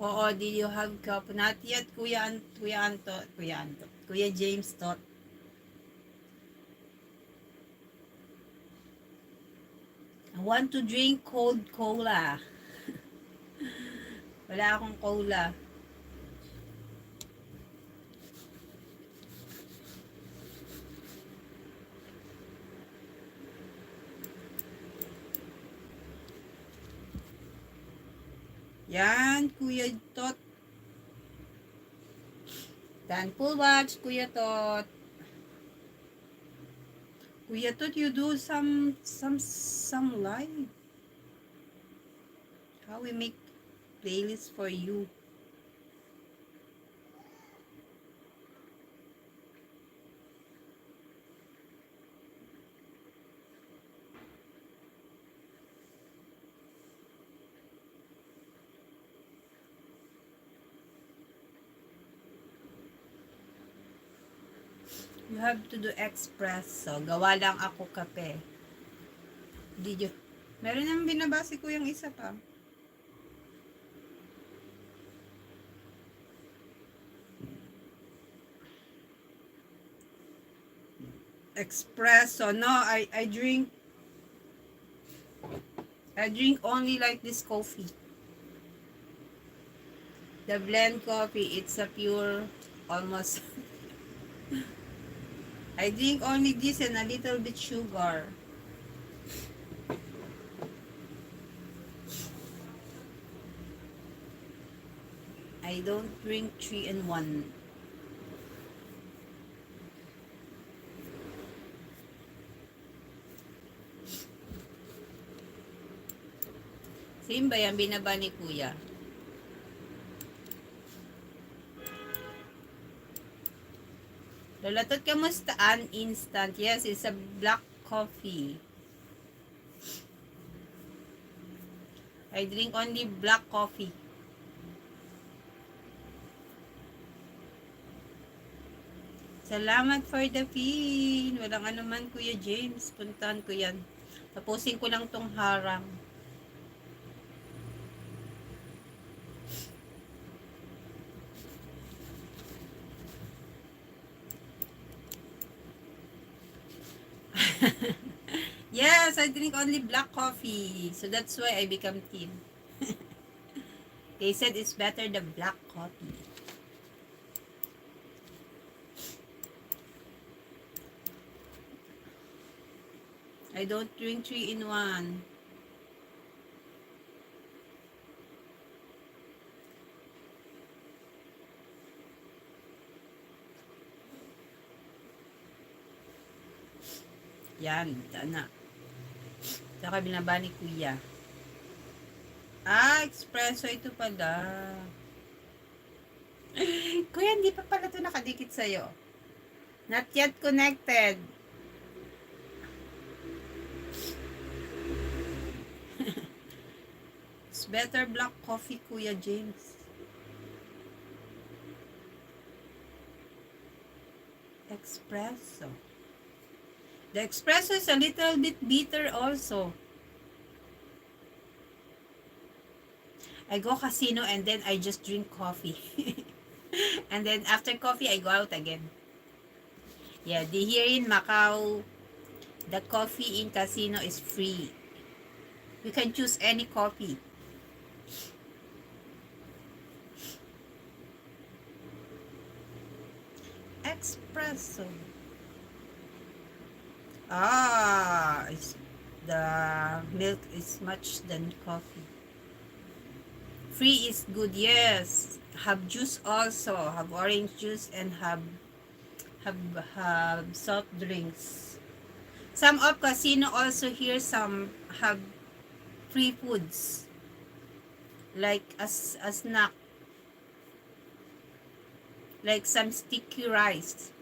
Oo, did you have cup? Not yet, Kuya James thought. I want to drink cold cola. Wala akong cola. Yan, Kuya Tot. Dan full watch, Kuya Tot. Kuya Tot, you do some live. How we make playlist for you. You have to do espresso. Gawa lang ako kape. Did you? Meron nang binabasi ko yung isa pa. Espresso. No, I drink only like this coffee. The blend coffee, it's a pure, almost. I drink only this and a little bit sugar. I don't drink 3-in-1. Same ba yan? Binaba ni Kuya. Lolatot, kamusta? Instant. Yes, it's a black coffee. I drink only black coffee. Salamat for the pin. Walang anuman, Kuya James. Puntahan ko yan. Tapusin ko lang tong harang. Yes, I drink only black coffee. So that's why I become thin. They said it's better the black coffee. I don't drink 3-in-1. Yan, na. Saka binaba ni Kuya. Espresso ito pala. Kuya, hindi pa pala ito nakadikit sa'yo. Not yet connected. It's better black coffee, Kuya James. Espresso. The espresso is a little bit bitter also. I go casino and then I just drink coffee. And then after coffee, I go out again. Yeah, here in Macau, the coffee in casino is free. You can choose any coffee. Espresso. The milk is much than coffee. Free is good, yes. Have juice also. Have orange juice and have soft drinks. Some of casino also here some have free foods. Like a snack. Like some sticky rice.